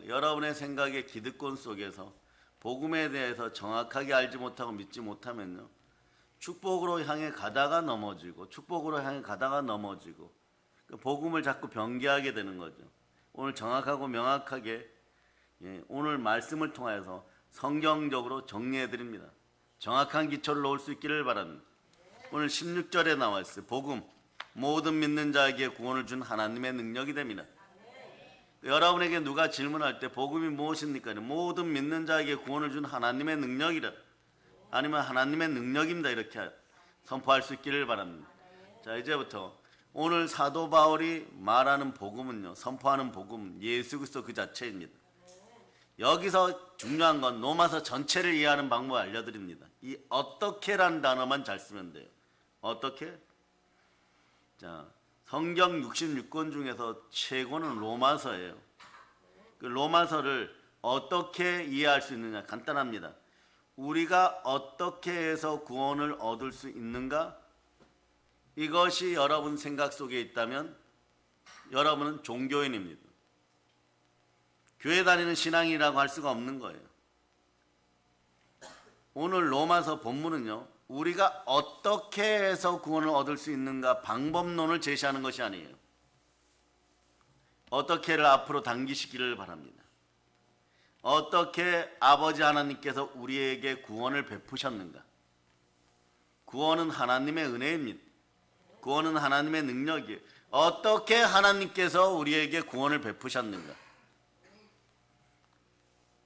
여러분의 생각의 기득권 속에서 복음에 대해서 정확하게 알지 못하고 믿지 못하면요, 축복으로 향해 가다가 넘어지고 축복으로 향해 가다가 넘어지고 복음을 자꾸 변개하게 되는 거죠. 오늘 정확하고 명확하게 오늘 말씀을 통해서 성경적으로 정리해 드립니다. 정확한 기초를 놓을 수 있기를 바랍니다. 오늘 16절에 나와 있어요. 복음, 모든 믿는 자에게 구원을 준 하나님의 능력이 됩니다. 여러분에게 누가 질문할 때 복음이 무엇입니까? 모든 믿는 자에게 구원을 준 하나님의 능력이라, 아니면 하나님의 능력입니다, 이렇게 선포할 수 있기를 바랍니다. 자, 이제부터 오늘 사도 바울이 말하는 복음은요, 선포하는 복음, 예수 그리스도 그 자체입니다. 여기서 중요한 건 로마서 전체를 이해하는 방법을 알려드립니다. 이 어떻게라는 단어만 잘 쓰면 돼요. 어떻게? 자, 성경 66권 중에서 최고는 로마서예요. 그 로마서를 어떻게 이해할 수 있느냐? 간단합니다. 우리가 어떻게 해서 구원을 얻을 수 있는가? 이것이 여러분 생각 속에 있다면 여러분은 종교인입니다. 교회 다니는 신앙이라고 할 수가 없는 거예요. 오늘 로마서 본문은요, 우리가 어떻게 해서 구원을 얻을 수 있는가 방법론을 제시하는 것이 아니에요. 어떻게를 앞으로 당기시기를 바랍니다. 어떻게 아버지 하나님께서 우리에게 구원을 베푸셨는가? 구원은 하나님의 은혜입니다. 구원은 하나님의 능력이에요. 어떻게 하나님께서 우리에게 구원을 베푸셨는가?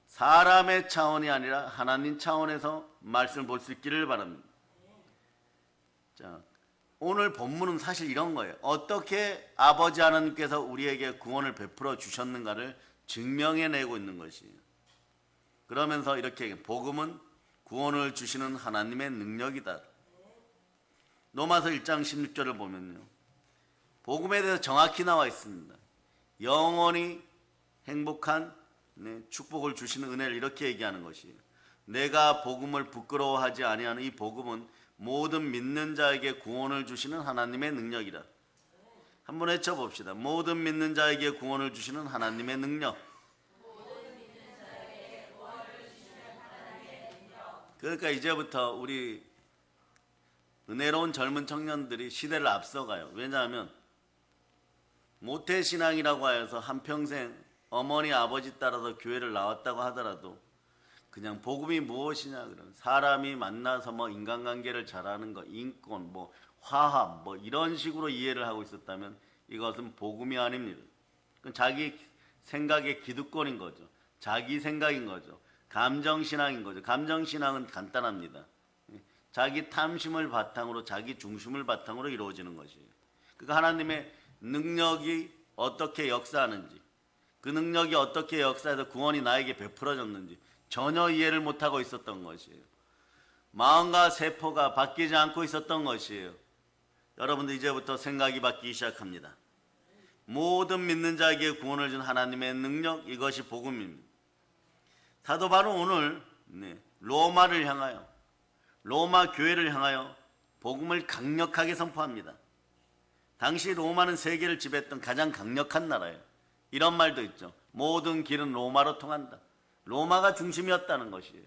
사람의 차원이 아니라 하나님 차원에서 말씀을 볼 수 있기를 바랍니다. 자, 오늘 본문은 사실 이런 거예요. 어떻게 아버지 하나님께서 우리에게 구원을 베풀어 주셨는가를 증명해내고 있는 것이에요. 그러면서 이렇게 복음은 구원을 주시는 하나님의 능력이다. 로마서 1장 16절을 보면요, 복음에 대해서 정확히 나와 있습니다. 영원히 행복한 축복을 주시는 은혜를 이렇게 얘기하는 것이에요. 내가 복음을 부끄러워하지 아니하는 이 복음은 모든 믿는 자에게 구원을 주시는 하나님의 능력이라. 한번 외쳐봅시다. 모든 믿는 자에게 구원을 주시는 하나님의 능력. 그러니까 이제부터 우리 은혜로운 젊은 청년들이 시대를 앞서가요. 왜냐하면 모태신앙이라고 해서 한평생 어머니 아버지 따라서 교회를 나왔다고 하더라도 그냥 복음이 무엇이냐, 그런 사람이 만나서 뭐 인간관계를 잘하는 거, 인권, 뭐 화합, 뭐 이런 식으로 이해를 하고 있었다면 이것은 복음이 아닙니다. 그건 자기 생각의 기득권인 거죠. 자기 생각인 거죠. 감정신앙인 거죠. 감정신앙은 간단합니다. 자기 탐심을 바탕으로, 자기 중심을 바탕으로 이루어지는 것이에요. 그러니까 하나님의 능력이 어떻게 역사하는지, 그 능력이 어떻게 역사해서 구원이 나에게 베풀어졌는지 전혀 이해를 못하고 있었던 것이에요. 마음과 세포가 바뀌지 않고 있었던 것이에요. 여러분들 이제부터 생각이 바뀌기 시작합니다. 모든 믿는 자에게 구원을 준 하나님의 능력, 이것이 복음입니다. 사도 바울은 오늘 로마를 향하여, 로마 교회를 향하여 복음을 강력하게 선포합니다. 당시 로마는 세계를 지배했던 가장 강력한 나라예요. 이런 말도 있죠. 모든 길은 로마로 통한다. 로마가 중심이었다는 것이에요.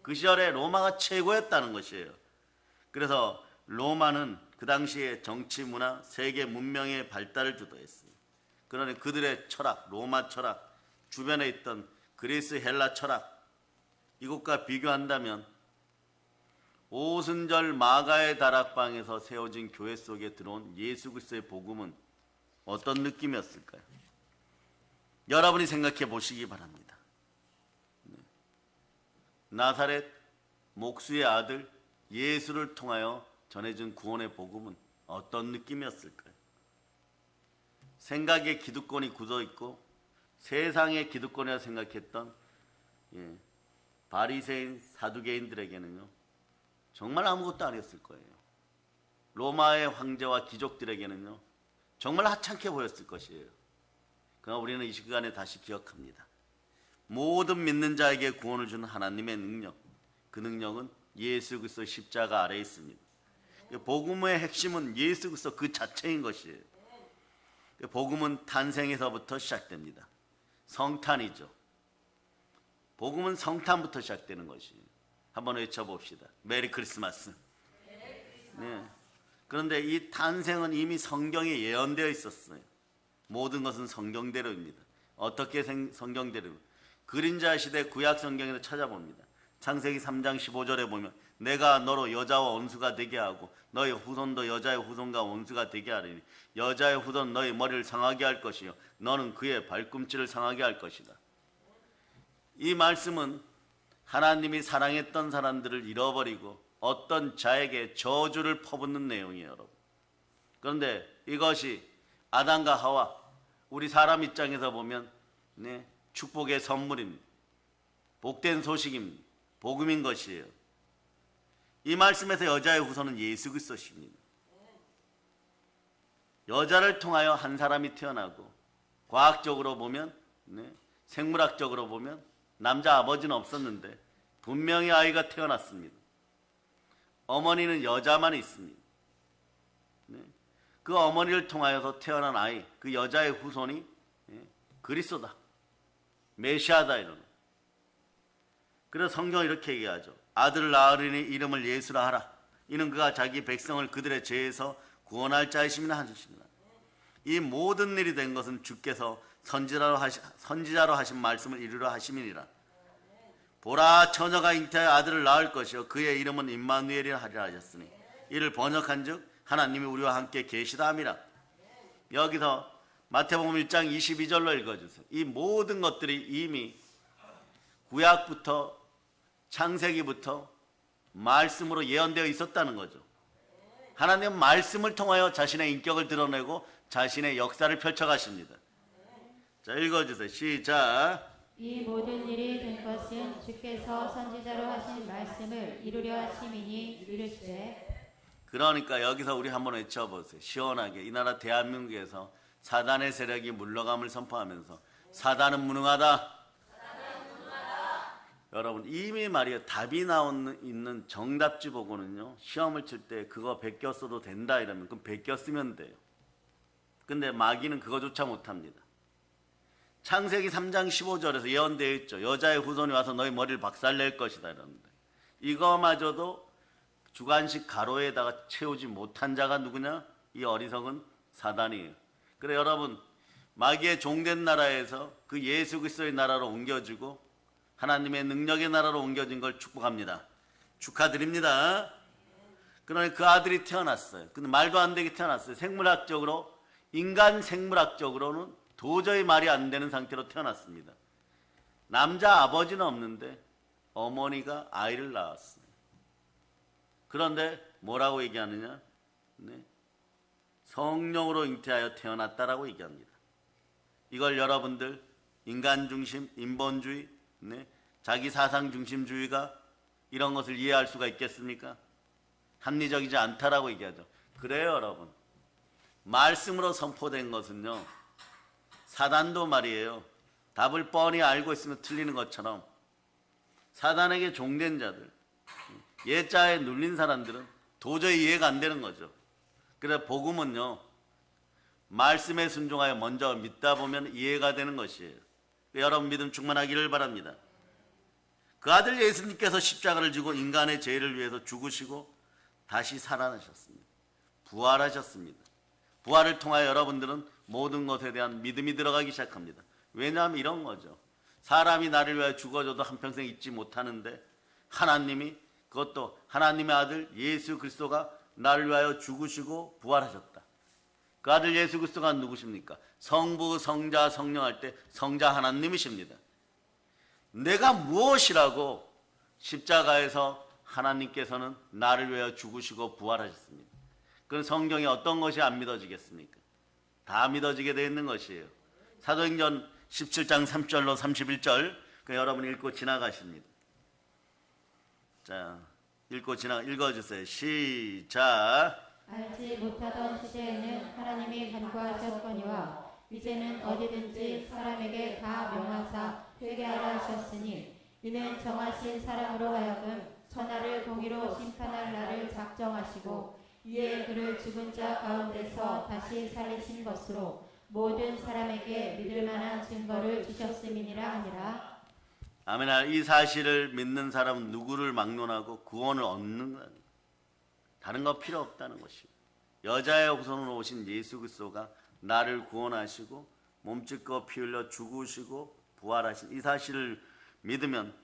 그 시절에 로마가 최고였다는 것이에요. 그래서 로마는 그 당시에 정치, 문화, 세계 문명의 발달을 주도했어요. 그러니 그들의 철학, 로마 철학, 주변에 있던 그리스, 헬라 철학, 이것과 비교한다면 오순절 마가의 다락방에서 세워진 교회 속에 들어온 예수 그리스도의 복음은 어떤 느낌이었을까요? 여러분이 생각해 보시기 바랍니다. 나사렛 목수의 아들 예수를 통하여 전해진 구원의 복음은 어떤 느낌이었을까요? 생각의 기득권이 굳어있고 세상의 기득권이라 생각했던 바리새인 사두개인들에게는요, 정말 아무것도 아니었을 거예요. 로마의 황제와 귀족들에게는요, 정말 하찮게 보였을 것이에요. 그러나 우리는 이 시간에 다시 기억합니다. 모든 믿는 자에게 구원을 주는 하나님의 능력, 그 능력은 예수 그리스도 십자가 아래에 있습니다. 복음의 핵심은 예수 그리스도 그 자체인 것이에요. 복음은 탄생에서부터 시작됩니다. 성탄이죠. 복음은 성탄부터 시작되는 것이에요. 한번 외쳐봅시다. 메리 크리스마스. 네. 그런데 이 탄생은 이미 성경에 예언되어 있었어요. 모든 것은 성경대로입니다. 어떻게 성경대로? 그림자 시대 구약 성경에서 찾아봅니다. 창세기 3장 15절에 보면 내가 너로 여자와 원수가 되게 하고 너의 후손도 여자의 후손과 원수가 되게 하리니 여자의 후손 너의 머리를 상하게 할 것이요 너는 그의 발꿈치를 상하게 할 것이다. 이 말씀은 하나님이 사랑했던 사람들을 잃어버리고 어떤 자에게 저주를 퍼붓는 내용이에요, 여러분. 그런데 이것이 아담과 하와, 우리 사람 입장에서 보면 축복의 선물입니다. 복된 소식입니다. 복음인 것이에요. 이 말씀에서 여자의 후손은 예수 그리스도십니다. 여자를 통하여 한 사람이 태어나고 과학적으로 보면 생물학적으로 보면 남자 아버지는 없었는데 분명히 아이가 태어났습니다. 어머니는 여자만 있습니다. 그 어머니를 통하여서 태어난 아이, 그 여자의 후손이 그리스도다, 메시아다 이러는. 그래서 성경은 이렇게 얘기하죠. 아들을 낳으리니 이름을 예수라 하라. 이는 그가 자기 백성을 그들의 죄에서 구원할 자이심이라 하시니라. 이 모든 일이 된 것은 주께서 선지자로 하신 말씀을 이루려 하심이니라. 보라, 처녀가 잉태하여 아들을 낳을 것이요 그의 이름은 임마누엘이라 하리라 하셨으니 이를 번역한즉 하나님이 우리와 함께 계시다 함이라. 여기서 마태복음 1장 22절로 읽어주세요. 이 모든 것들이 이미 구약부터 창세기부터 말씀으로 예언되어 있었다는 거죠. 하나님은 말씀을 통하여 자신의 인격을 드러내고 자신의 역사를 펼쳐가십니다. 자, 읽어주세요. 시작. 이 모든 일이 된 것은 주께서 선지자로 하신 말씀을 이루려 하심이니 이르시되. 그러니까 여기서 우리 한번 외쳐보세요. 시원하게. 이 나라 대한민국에서 사단의 세력이 물러감을 선포하면서 사단은 무능하다. 여러분, 이미 말이에요. 답이 있는 정답지 보고는요, 시험을 칠 때 그거 베껴 써도 된다 이러면 그럼 베껴 쓰면 돼요. 근데 마귀는 그거조차 못합니다. 창세기 3장 15절에서 예언되어 있죠. 여자의 후손이 와서 너희 머리를 박살낼 것이다 이러는데 이거마저도 주관식 가로에다가 채우지 못한 자가 누구냐? 이 어리석은 사단이에요. 그래 여러분, 마귀의 종된 나라에서 그 예수 그리스도의 나라로 옮겨지고 하나님의 능력의 나라로 옮겨진 걸 축복합니다. 축하드립니다. 그러니 그 아들이 태어났어요. 근데 말도 안 되게 태어났어요. 생물학적으로, 인간 생물학적으로는 도저히 말이 안 되는 상태로 태어났습니다. 남자 아버지는 없는데 어머니가 아이를 낳았어요. 그런데 뭐라고 얘기하느냐? 성령으로 잉태하여 태어났다라고 얘기합니다. 이걸 여러분들 인간 중심, 인본주의, 자기 사상 중심주의가 이런 것을 이해할 수가 있겠습니까? 합리적이지 않다라고 얘기하죠. 그래요, 여러분. 말씀으로 선포된 것은요, 사단도 말이에요. 답을 뻔히 알고 있으면 틀리는 것처럼 사단에게 종된 자들, 예자에 눌린 사람들은 도저히 이해가 안 되는 거죠. 그래서 복음은요, 말씀에 순종하여 먼저 믿다 보면 이해가 되는 것이에요. 여러분 믿음 충만하기를 바랍니다. 그 아들 예수님께서 십자가를 지고 인간의 죄를 위해서 죽으시고 다시 살아나셨습니다. 부활하셨습니다. 부활을 통하여 여러분들은 모든 것에 대한 믿음이 들어가기 시작합니다. 왜냐하면 이런 거죠. 사람이 나를 위하여 죽어줘도 한평생 잊지 못하는데 하나님이, 그것도 하나님의 아들 예수 그리스도가 나를 위하여 죽으시고 부활하셨다. 그 아들 예수 그리스도가 누구십니까? 성부, 성자, 성령 할 때 성자 하나님이십니다. 내가 무엇이라고 십자가에서 하나님께서는 나를 위하여 죽으시고 부활하셨습니다. 그럼 성경에 어떤 것이 안 믿어지겠습니까? 다 믿어지게 되어 있는 것이에요. 사도행전 17장 30절로 31절 여러분 읽고 지나가십니다. 자, 읽어주세요. 시작. 알지 못하던 시대에는 하나님이 간구하셨거니와 이제는 어디든지 사람에게 다 명하사 회개하라 하셨으니 이는 정하신 사람으로 하여금 천하를 공의로 심판할 날을 작정하시고 이에 그를 죽은 자 가운데서 다시 살리신 것으로 모든 사람에게 믿을 만한 증거를 주셨음이니라 하니라. 아멘. 이 사실을 믿는 사람은 누구를 막론하고 구원을 얻는 거예요. 다른 거 필요 없다는 것이에요. 여자의 후손으로 오신 예수 그리스도가 나를 구원하시고 몸짓고 피 흘려 죽으시고 부활하신 이 사실을 믿으면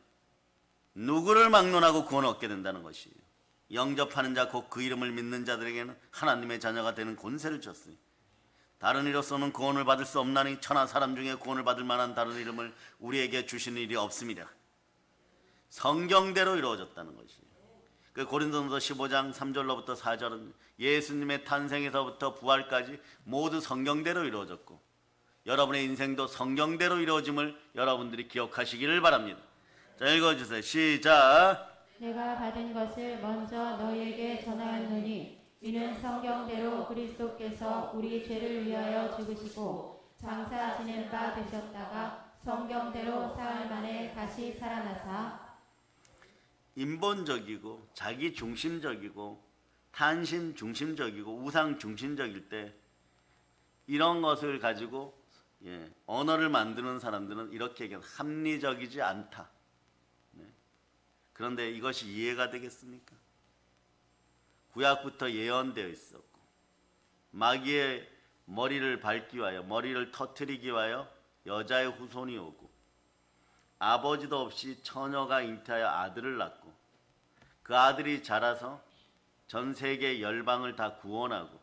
누구를 막론하고 구원을 얻게 된다는 것이에요. 영접하는 자 곧 그 이름을 믿는 자들에게는 하나님의 자녀가 되는 권세를 줬으니 다른 이로서는 구원을 받을 수 없나니 천하 사람 중에 구원을 받을 만한 다른 이름을 우리에게 주시는 일이 없습니다. 성경대로 이루어졌다는 것이에요. 그 고린도전서 15장 3절로부터 4절은 예수님의 탄생에서부터 부활까지 모두 성경대로 이루어졌고 여러분의 인생도 성경대로 이루어짐을 여러분들이 기억하시기를 바랍니다. 자, 읽어주세요. 시작. 내가 받은 것을 먼저 너희에게 전하였노니 이는 성경대로 그리스도께서 우리 죄를 위하여 죽으시고 장사 지낸 바 되셨다가 성경대로 사흘 만에 다시 살아나사 인본적이고 자기 중심적이고 탄심 중심적이고 우상 중심적일 때 이런 것을 가지고 언어를 만드는 사람들은 이렇게 얘기해요. 합리적이지 않다. 그런데 이것이 이해가 되겠습니까? 구약부터 예언되어 있었고 마귀의 머리를 밟기 위하여 머리를 터뜨리기 위하여 여자의 후손이 오고 아버지도 없이 처녀가 잉태하여 아들을 낳고 그 아들이 자라서 전 세계 열방을 다 구원하고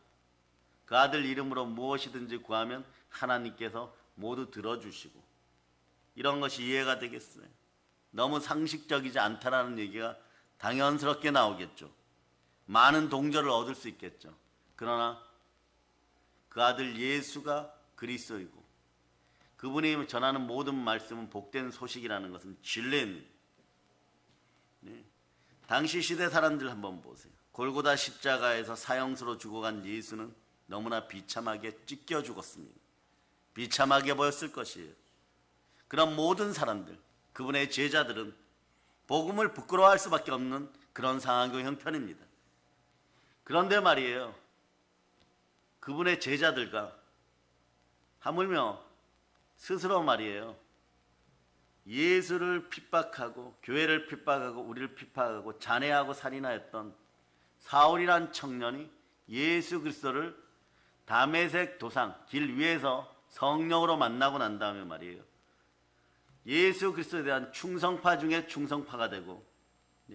그 아들 이름으로 무엇이든지 구하면 하나님께서 모두 들어주시고 이런 것이 이해가 되겠어요? 너무 상식적이지 않다라는 얘기가 당연스럽게 나오겠죠. 많은 동조를 얻을 수 있겠죠. 그러나 그 아들 예수가 그리스도이고 그분이 전하는 모든 말씀은 복된 소식이라는 것은 진리입니다. 당시 시대 사람들 한번 보세요. 골고다 십자가에서 사형수로 죽어간 예수는 너무나 비참하게 찢겨 죽었습니다. 비참하게 보였을 것이에요. 그런 모든 사람들, 그분의 제자들은 복음을 부끄러워할 수밖에 없는 그런 상황의 형편입니다. 그런데 말이에요. 그분의 제자들과 하물며 스스로 말이에요. 예수를 핍박하고 교회를 핍박하고 우리를 핍박하고 잔해하고 살인하였던 사울이란 청년이 예수 그리스도를 다메섹 도상 길 위에서 성령으로 만나고 난 다음에 말이에요. 예수 그리스도에 대한 충성파 중에 충성파가 되고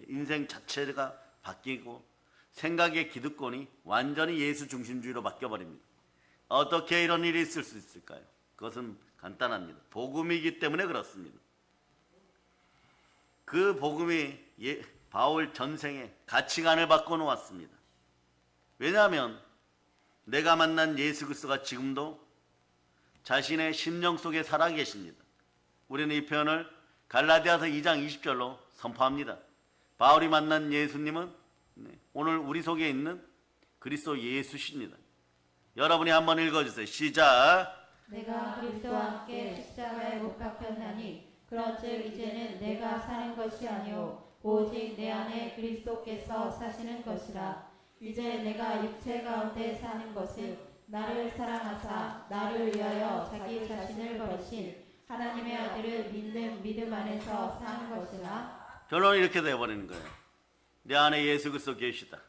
인생 자체가 바뀌고 생각의 기득권이 완전히 예수 중심주의로 바뀌어버립니다. 어떻게 이런 일이 있을 수 있을까요? 그것은 간단합니다. 복음이기 때문에 그렇습니다. 그 복음이 바울 전생에 가치관을 바꿔놓았습니다. 왜냐하면 내가 만난 예수 그리스도가 지금도 자신의 심령 속에 살아계십니다. 우리는 이 표현을 갈라디아서 2장 20절로 선포합니다. 바울이 만난 예수님은 오늘 우리 속에 있는 그리스도 예수십니다. 여러분이 한번 읽어주세요. 시작. 내가 그리스도와 함께 십자가에 못 박혔나니 그런즉 이제는 내가 사는 것이 아니요 오직 내 안에 그리스도께서 사시는 것이라. 이제 내가 육체 가운데 사는 것을 나를 사랑하사 나를 위하여 자기 자신을 버리신 하나님의 아들을 믿는 믿음 안에서 사는 것이라. 결론은 이렇게 되어버리는 거예요. 내 안에 예수 그리스도 계시다.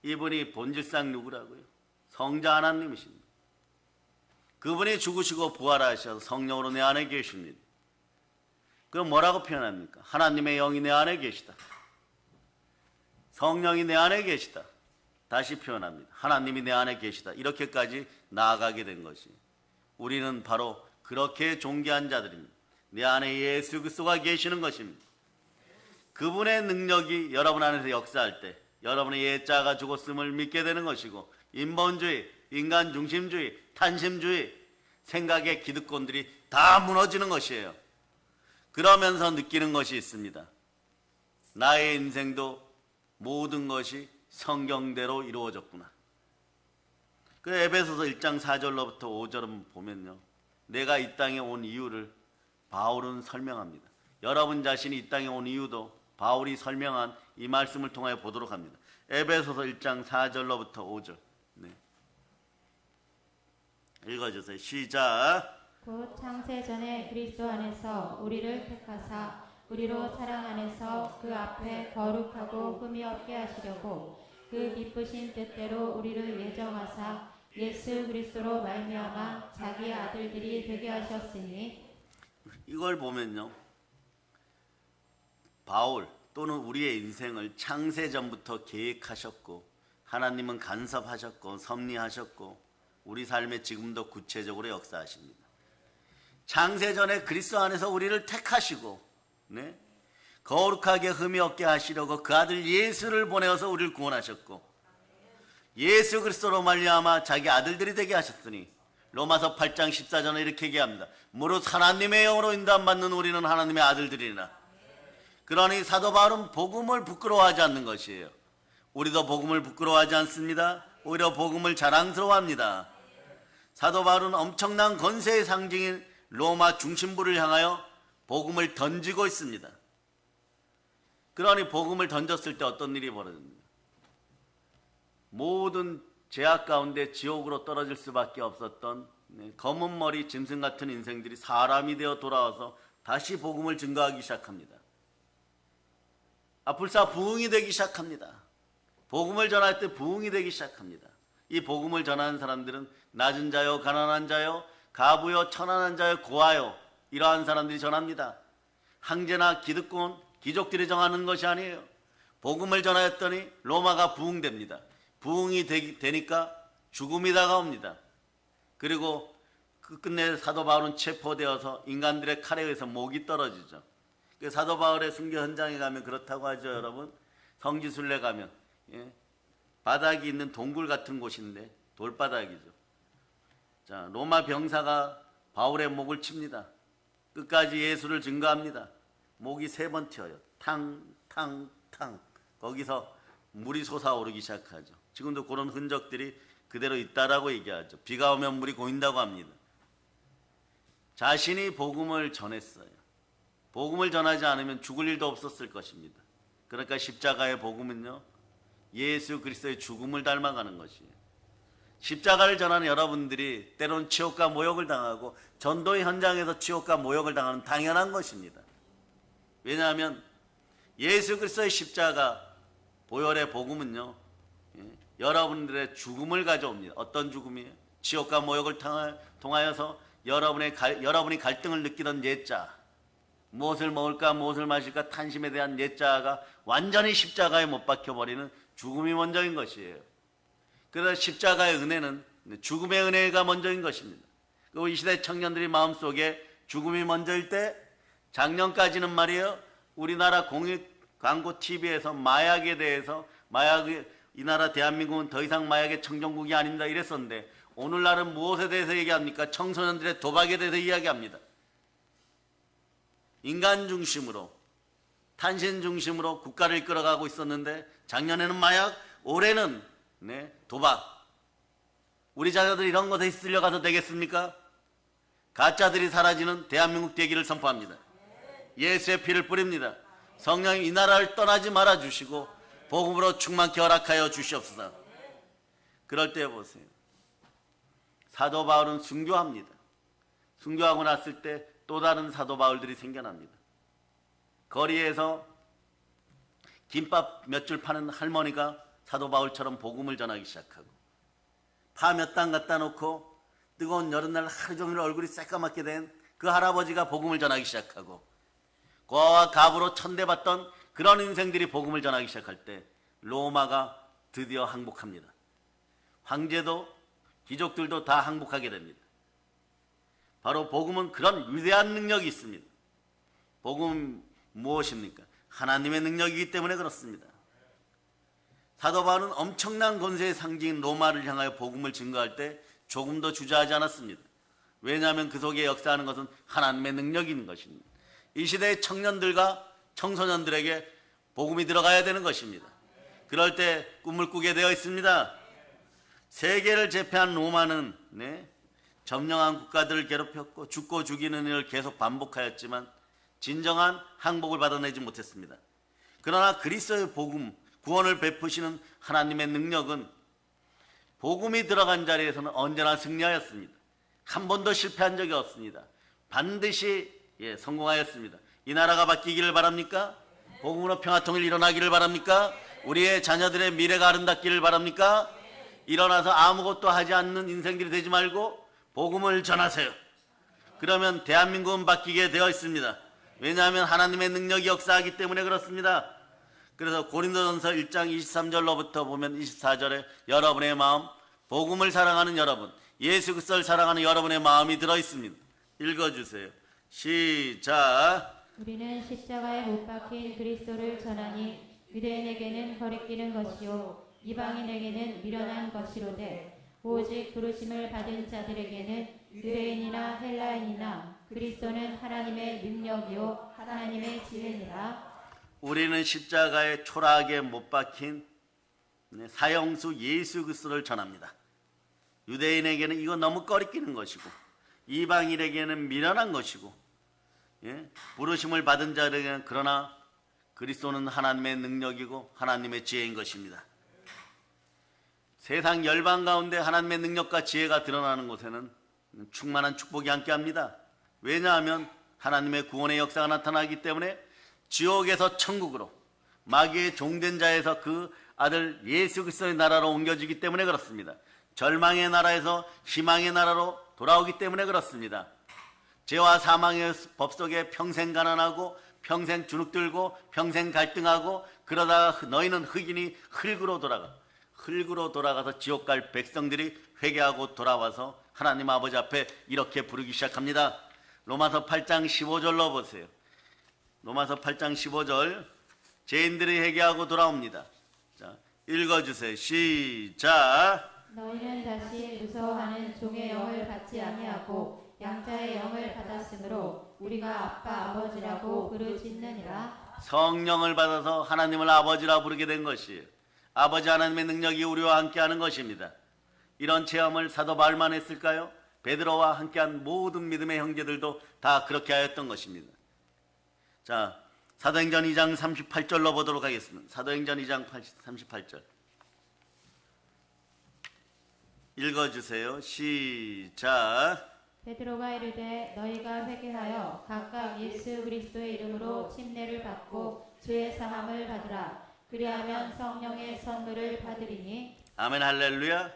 이분이 본질상 누구라고요? 성자 하나님이십니다. 그분이 죽으시고 부활하셔서 성령으로 내 안에 계십니다. 그럼 뭐라고 표현합니까? 하나님의 영이 내 안에 계시다. 성령이 내 안에 계시다. 다시 표현합니다. 하나님이 내 안에 계시다. 이렇게까지 나아가게 된 것이 우리는 바로 그렇게 존귀한 자들입니다. 내 안에 예수 그리스도가 계시는 것입니다. 그분의 능력이 여러분 안에서 역사할 때 여러분의 옛자가 죽었음을 믿게 되는 것이고 인본주의, 인간 중심주의, 탄심주의, 생각의 기득권들이 다 무너지는 것이에요. 그러면서 느끼는 것이 있습니다. 나의 인생도 모든 것이 성경대로 이루어졌구나. 그 에베소서 1장 4절로부터 5절은 보면요. 내가 이 땅에 온 이유를 바울은 설명합니다. 여러분 자신이 이 땅에 온 이유도 바울이 설명한 이 말씀을 통하여 보도록 합니다. 에베소서 1장 4절로부터 5절. 읽어주세요. 시작. 곧 창세 전에 그리스도 안에서 우리를 택하사 우리로 사랑 안에서 그 앞에 거룩하고 흠이 없게 하시려고 그 기쁘신 뜻대로 우리를 예정하사 예수 그리스도로 말미암아 자기 아들들이 되게 하셨으니 이걸 보면요, 바울 또는 우리의 인생을 창세전부터 계획하셨고 하나님은 간섭하셨고 섭리하셨고 우리 삶에 지금도 구체적으로 역사하십니다. 창세전에 그리스도 안에서 우리를 택하시고 거룩하게 흠이 없게 하시려고 그 아들 예수를 보내어서 우리를 구원하셨고 예수 그리스도로 말미암아 자기 아들들이 되게 하셨으니 로마서 8장 14절에 이렇게 얘기합니다. 무릇 하나님의 영으로 인도받는 우리는 하나님의 아들들이나. 그러니 사도 바울은 복음을 부끄러워하지 않는 것이에요. 우리도 복음을 부끄러워하지 않습니다. 오히려 복음을 자랑스러워합니다. 사도 바울은 엄청난 권세의 상징인 로마 중심부를 향하여 복음을 던지고 있습니다. 그러니 복음을 던졌을 때 어떤 일이 벌어집니까? 모든 죄악 가운데 지옥으로 떨어질 수밖에 없었던 검은 머리 짐승 같은 인생들이 사람이 되어 돌아와서 다시 복음을 증거하기 시작합니다. 불사 부흥이 되기 시작합니다. 복음을 전할 때 부흥이 되기 시작합니다. 이 복음을 전하는 사람들은 낮은 자요, 가난한 자요, 가부요, 천한한 자요, 고아요, 이러한 사람들이 전합니다. 황제나 기득권, 귀족들이 정하는 것이 아니에요. 복음을 전하였더니 로마가 부흥됩니다. 부흥이 되니까 죽음이 다가옵니다. 그리고 끝내 사도 바울은 체포되어서 인간들의 칼에 의해서 목이 떨어지죠. 사도 바울의 순교 현장에 가면 그렇다고 하죠, 여러분. 성지순례 가면 바닥이 있는 동굴 같은 곳인데 돌바닥이죠. 자, 로마 병사가 바울의 목을 칩니다. 끝까지 예수를 증거합니다. 목이 3번 튀어요. 탕탕탕. 거기서 물이 솟아오르기 시작하죠. 지금도 그런 흔적들이 그대로 있다라고 얘기하죠. 비가 오면 물이 고인다고 합니다. 자신이 복음을 전했어요. 복음을 전하지 않으면 죽을 일도 없었을 것입니다. 그러니까 십자가의 복음은요, 예수 그리스도의 죽음을 닮아가는 것이에요. 십자가를 전하는 여러분들이 때로는 치욕과 모욕을 당하고 전도의 현장에서 치욕과 모욕을 당하는 당연한 것입니다. 왜냐하면 예수 그리스도의 십자가 보혈의 복음은요, 여러분들의 죽음을 가져옵니다. 어떤 죽음이에요? 치욕과 모욕을 통하여서 여러분이 갈등을 느끼던 옛자, 무엇을 먹을까 무엇을 마실까 탄심에 대한 옛자가 완전히 십자가에 못 박혀버리는 죽음이 먼저인 것이에요. 그래서 십자가의 은혜는 죽음의 은혜가 먼저인 것입니다. 그리고 이 시대 청년들이 마음속에 죽음이 먼저일 때, 작년까지는 말이에요, 우리나라 공익 광고 TV에서 마약에 대해서 이 나라 대한민국은 더 이상 마약의 청정국이 아닙니다 이랬었는데, 오늘날은 무엇에 대해서 얘기합니까? 청소년들의 도박에 대해서 이야기합니다. 인간 중심으로, 탄신 중심으로 국가를 이끌어가고 있었는데 작년에는 마약, 올해는 도박. 우리 자녀들이 이런 것에 휩쓸려가서 되겠습니까? 가짜들이 사라지는 대한민국 되기를 선포합니다. 예수의 피를 뿌립니다. 성령님 이 나라를 떠나지 말아주시고 복음으로 충만케 허락하여 주시옵소서. 그럴 때 보세요. 사도 바울은 순교합니다. 순교하고 났을 때 또 다른 사도 바울들이 생겨납니다. 거리에서 김밥 몇 줄 파는 할머니가 사도 바울처럼 복음을 전하기 시작하고, 파 몇 단 갖다 놓고 뜨거운 여름날 하루 종일 얼굴이 새까맣게 된 그 할아버지가 복음을 전하기 시작하고, 고아와 가부로 천대받던 그런 인생들이 복음을 전하기 시작할 때 로마가 드디어 항복합니다. 황제도 귀족들도 다 항복하게 됩니다. 바로 복음은 그런 위대한 능력이 있습니다. 복음은 무엇입니까? 하나님의 능력이기 때문에 그렇습니다. 사도 바울은 엄청난 권세의 상징인 로마를 향하여 복음을 증거할 때 조금도 주저하지 않았습니다. 왜냐하면 그 속에 역사하는 것은 하나님의 능력인 것입니다. 이 시대의 청년들과 청소년들에게 복음이 들어가야 되는 것입니다. 그럴 때 꿈을 꾸게 되어 있습니다. 세계를 제패한 로마는 점령한 국가들을 괴롭혔고 죽고 죽이는 일을 계속 반복하였지만 진정한 항복을 받아내지 못했습니다. 그러나 그리스도의 복음, 구원을 베푸시는 하나님의 능력은 복음이 들어간 자리에서는 언제나 승리하였습니다. 한 번도 실패한 적이 없습니다. 반드시 성공하였습니다. 이 나라가 바뀌기를 바랍니까? 복음으로 평화통일 일어나기를 바랍니까? 우리의 자녀들의 미래가 아름답기를 바랍니까? 일어나서 아무것도 하지 않는 인생들이 되지 말고 복음을 전하세요. 그러면 대한민국은 바뀌게 되어 있습니다. 왜냐하면 하나님의 능력이 역사하기 때문에 그렇습니다. 그래서 고린도전서 1장 23절로부터 보면 24절에 여러분의 마음, 복음을 사랑하는 여러분, 예수 그리스도를 사랑하는 여러분의 마음이 들어 있습니다. 읽어주세요. 시작. 우리는 십자가에 못 박힌 그리스도를 전하니 유대인에게는 거리끼는 것이요 이방인에게는 미련한 것이로되 오직 부르심을 받은 자들에게는 유대인이나 헬라인이나 그리스도는 하나님의 능력이요 하나님의 지혜니라. 우리는 십자가에 초라하게 못 박힌 사형수 예수 그리스도를 전합니다. 유대인에게는 이거 너무 꺼리끼는 것이고 이방인에게는 미련한 것이고, 부르심을 받은 자들에게는 그러나 그리스도는 하나님의 능력이고 하나님의 지혜인 것입니다. 세상 열방 가운데 하나님의 능력과 지혜가 드러나는 곳에는 충만한 축복이 함께합니다. 왜냐하면 하나님의 구원의 역사가 나타나기 때문에 지옥에서 천국으로, 마귀의 종된 자에서 그 아들 예수 그리스도의 나라로 옮겨지기 때문에 그렇습니다. 절망의 나라에서 희망의 나라로 돌아오기 때문에 그렇습니다. 죄와 사망의 법 속에 평생 가난하고 평생 주눅들고 평생 갈등하고 그러다가 너희는 흑인이 흙으로 돌아가서 지옥 갈 백성들이 회개하고 돌아와서 하나님 아버지 앞에 이렇게 부르기 시작합니다. 로마서 8장 15절로 보세요. 로마서 8장 15절, 죄인들이 회개하고 돌아옵니다. 자, 읽어주세요. 시작. 너희는 다시 무서워하는 종의 영을 받지 아니하고 양자의 영을 받았으므로 우리가 아빠 아버지라고 부르짖느니라. 성령을 받아서 하나님을 아버지라 부르게 된 것이에요. 아버지 하나님의 능력이 우리와 함께하는 것입니다. 이런 체험을 사도 바울만 했을까요? 베드로와 함께한 모든 믿음의 형제들도 다 그렇게 하였던 것입니다. 자, 사도행전 2장 38절로 보도록 하겠습니다. 사도행전 2장 38절 읽어주세요. 시작. 베드로가 이르되 너희가 회개하여 각각 예수 그리스도의 이름으로 침례를 받고 주의 사함을 받으라. 그리하면 성령의 선물을 받으리니. 아멘 할렐루야.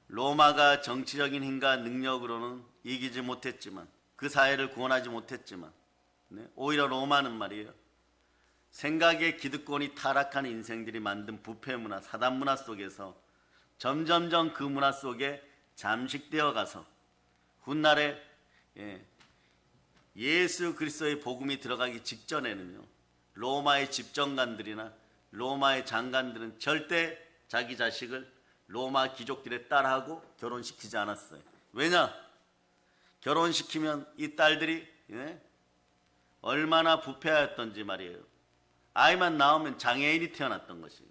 로마가 정치적인 힘과 능력으로는 이기지 못했지만, 그 사회를 구원하지 못했지만, 오히려 로마는 말이에요, 생각의 기득권이 타락한 인생들이 만든 부패 문화, 사단 문화 속에서 점점점 그 문화 속에 잠식되어 가서 훗날에 예수 그리스도의 복음이 들어가기 직전에는요, 로마의 집정관들이나 로마의 장관들은 절대 자기 자식을 로마 귀족들에 딸하고 결혼시키지 않았어요. 왜냐? 결혼시키면 이 딸들이 얼마나 부패하였던지 말이에요. 아이만 낳으면 장애인이 태어났던 것이에요.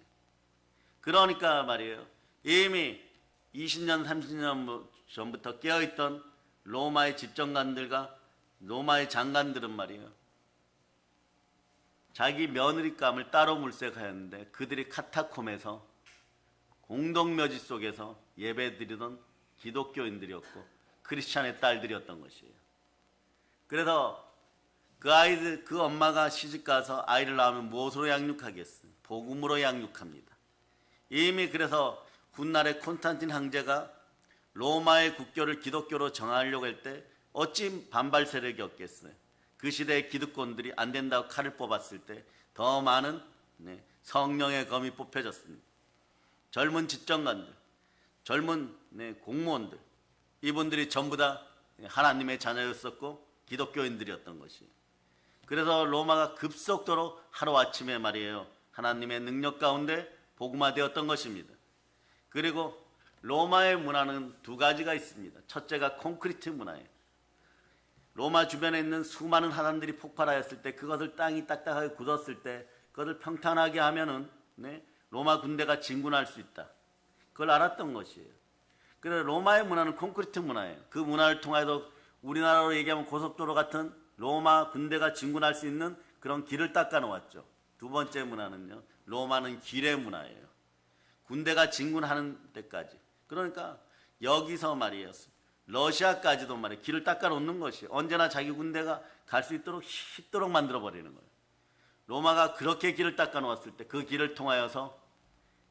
그러니까 말이에요, 이미 20년 30년 전부터 깨어있던 로마의 집정관들과 로마의 장관들은 말이에요, 자기 며느리감을 따로 물색하였는데 그들이 카타콤에서 공동묘지 속에서 예배드리던 기독교인들이었고 크리스찬의 딸들이었던 것이에요. 그래서 그 엄마가 시집가서 아이를 낳으면 무엇으로 양육하겠어요? 복음으로 양육합니다. 이미 그래서 훗날에 콘스탄틴 황제가 로마의 국교를 기독교로 정하려고 할 때 어찌 반발 세력이 없겠어요? 그 시대의 기득권들이 안 된다고 칼을 뽑았을 때 더 많은 성령의 검이 뽑혀졌습니다. 젊은 집정관들, 젊은 공무원들, 이분들이 전부 다 하나님의 자녀였었고 기독교인들이었던 것이에요. 그래서 로마가 급속도로 하루아침에 말이에요, 하나님의 능력 가운데 복음화되었던 것입니다. 그리고 로마의 문화는 두 가지가 있습니다. 첫째가 콘크리트 문화예요. 로마 주변에 있는 수많은 화산들이 폭발하였을 때, 그것을 땅이 딱딱하게 굳었을 때 그것을 평탄하게 하면은 로마 군대가 진군할 수 있다. 그걸 알았던 것이에요. 그래서 로마의 문화는 콘크리트 문화예요. 그 문화를 통해서 우리나라로 얘기하면 고속도로 같은 로마 군대가 진군할 수 있는 그런 길을 닦아 놓았죠. 두 번째 문화는요, 로마는 길의 문화예요. 군대가 진군하는 데까지. 그러니까 여기서 말이에요, 러시아까지도 말이에요. 길을 닦아 놓는 것이 언제나 자기 군대가 갈 수 있도록 쉽도록 만들어 버리는 거예요. 로마가 그렇게 길을 닦아 놓았을 때 그 길을 통하여서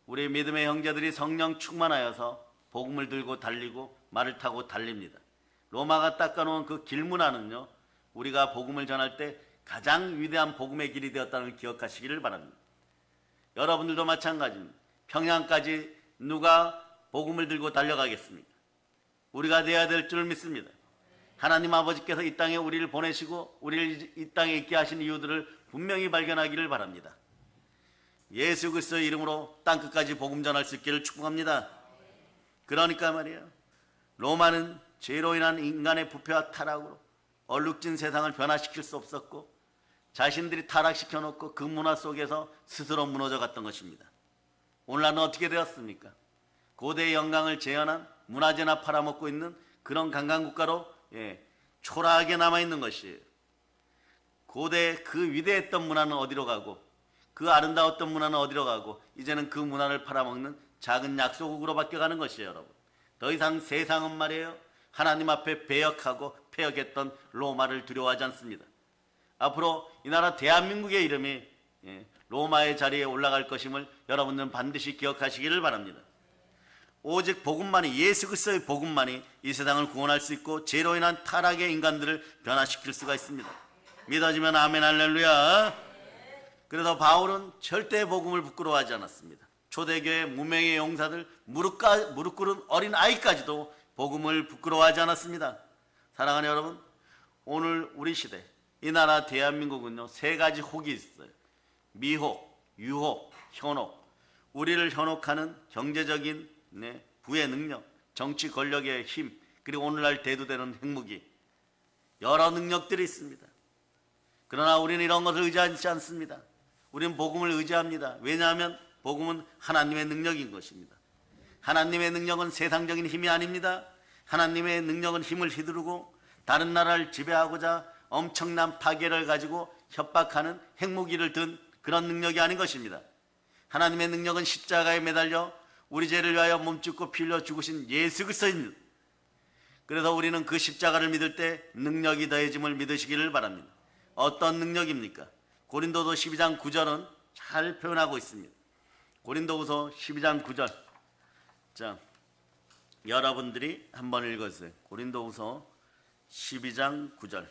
우리 믿음의 형제들이 성령 충만하여서 복음을 들고 달리고 말을 타고 달립니다. 로마가 닦아 놓은 그 길 문화는요, 우리가 복음을 전할 때 가장 위대한 복음의 길이 되었다는 걸 기억하시기를 바랍니다. 여러분들도 마찬가지입니다. 평양까지 누가 복음을 들고 달려가겠습니까? 우리가 돼야 될 줄 믿습니다. 하나님 아버지께서 이 땅에 우리를 보내시고 우리를 이 땅에 있게 하신 이유들을 분명히 발견하기를 바랍니다. 예수 그리스도의 이름으로 땅끝까지 복음 전할 수 있기를 축복합니다. 그러니까 말이에요, 로마는 죄로 인한 인간의 부패와 타락으로 얼룩진 세상을 변화시킬 수 없었고 자신들이 타락시켜 놓고 그 문화 속에서 스스로 무너져 갔던 것입니다. 오늘날은 어떻게 되었습니까? 고대의 영광을 재현한 문화재나 팔아먹고 있는 그런 관광국가로 초라하게 남아있는 것이에요. 고대 그 위대했던 문화는 어디로 가고 그 아름다웠던 문화는 어디로 가고 이제는 그 문화를 팔아먹는 작은 약소국으로 바뀌어가는 것이에요. 여러분, 더 이상 세상은 말이에요, 하나님 앞에 배역하고 폐역했던 로마를 두려워하지 않습니다. 앞으로 이 나라 대한민국의 이름이 로마의 자리에 올라갈 것임을 여러분들은 반드시 기억하시기를 바랍니다. 오직 복음만이, 예수 그리스도의 복음만이 이 세상을 구원할 수 있고 죄로 인한 타락의 인간들을 변화시킬 수가 있습니다. 믿어지면 아멘 할렐루야. 그래서 바울은 절대 복음을 부끄러워하지 않았습니다. 초대교회 무명의 용사들, 무릎 꿇은 어린 아이까지도 복음을 부끄러워하지 않았습니다. 사랑하는 여러분, 오늘 우리 시대 이 나라 대한민국은요, 세 가지 혹이 있어요. 미혹, 유혹, 현혹. 우리를 현혹하는 경제적인 부의 능력, 정치 권력의 힘, 그리고 오늘날 대두되는 핵무기, 여러 능력들이 있습니다. 그러나 우리는 이런 것을 의지하지 않습니다. 우리는 복음을 의지합니다. 왜냐하면 복음은 하나님의 능력인 것입니다. 하나님의 능력은 세상적인 힘이 아닙니다. 하나님의 능력은 힘을 휘두르고 다른 나라를 지배하고자 엄청난 파괴를 가지고 협박하는 핵무기를 든 그런 능력이 아닌 것입니다. 하나님의 능력은 십자가에 매달려 우리 죄를 위하여 몸짓고 피 흘려 죽으신 예수 그리스도입니다. 그래서 우리는 그 십자가를 믿을 때 능력이 더해짐을 믿으시기를 바랍니다. 어떤 능력입니까? 고린도서 12장 9절은 잘 표현하고 있습니다. 고린도후서 12장 9절. 자, 여러분들이 한번 읽어주세요. 고린도후서 12장 9절.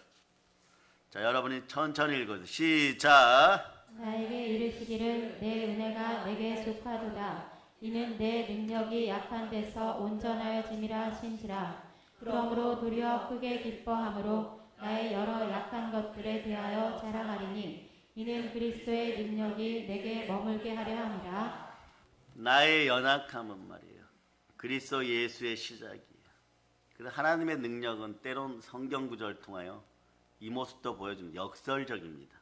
자, 여러분이 천천히 읽어주세요. 시작. 나에게 이르시기를 내 은혜가 내게 속하도다. 이는 내 능력이 약한 데서 온전하여짐이라 하신지라. 그러므로 도리어 크게 기뻐함으로 나의 여러 약한 것들에 대하여 자랑하리니 이는 그리스도의 능력이 내게 머물게 하려 함이라. 나의 연약함은 말이에요, 그리스도 예수의 시작이에요. 그래서 하나님의 능력은 때론 성경 구절을 통하여 이 모습도 보여줍니다. 역설적입니다.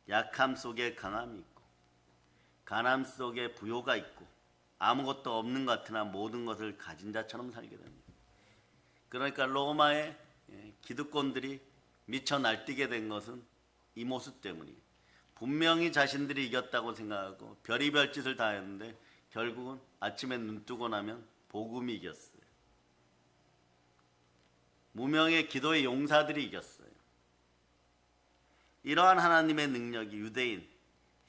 약함 속에 강함이 있고 가난 속에 부요가 있고 아무것도 없는 것 같으나 모든 것을 가진 자처럼 살게 됩니다. 그러니까 로마의 기득권들이 미쳐 날뛰게 된 것은 이 모습 때문이에요. 분명히 자신들이 이겼다고 생각하고 별의별 짓을 다 했는데 결국은 아침에 눈 뜨고 나면 복음이 이겼어요. 무명의 기도의 용사들이 이겼어요. 이러한 하나님의 능력이 유대인,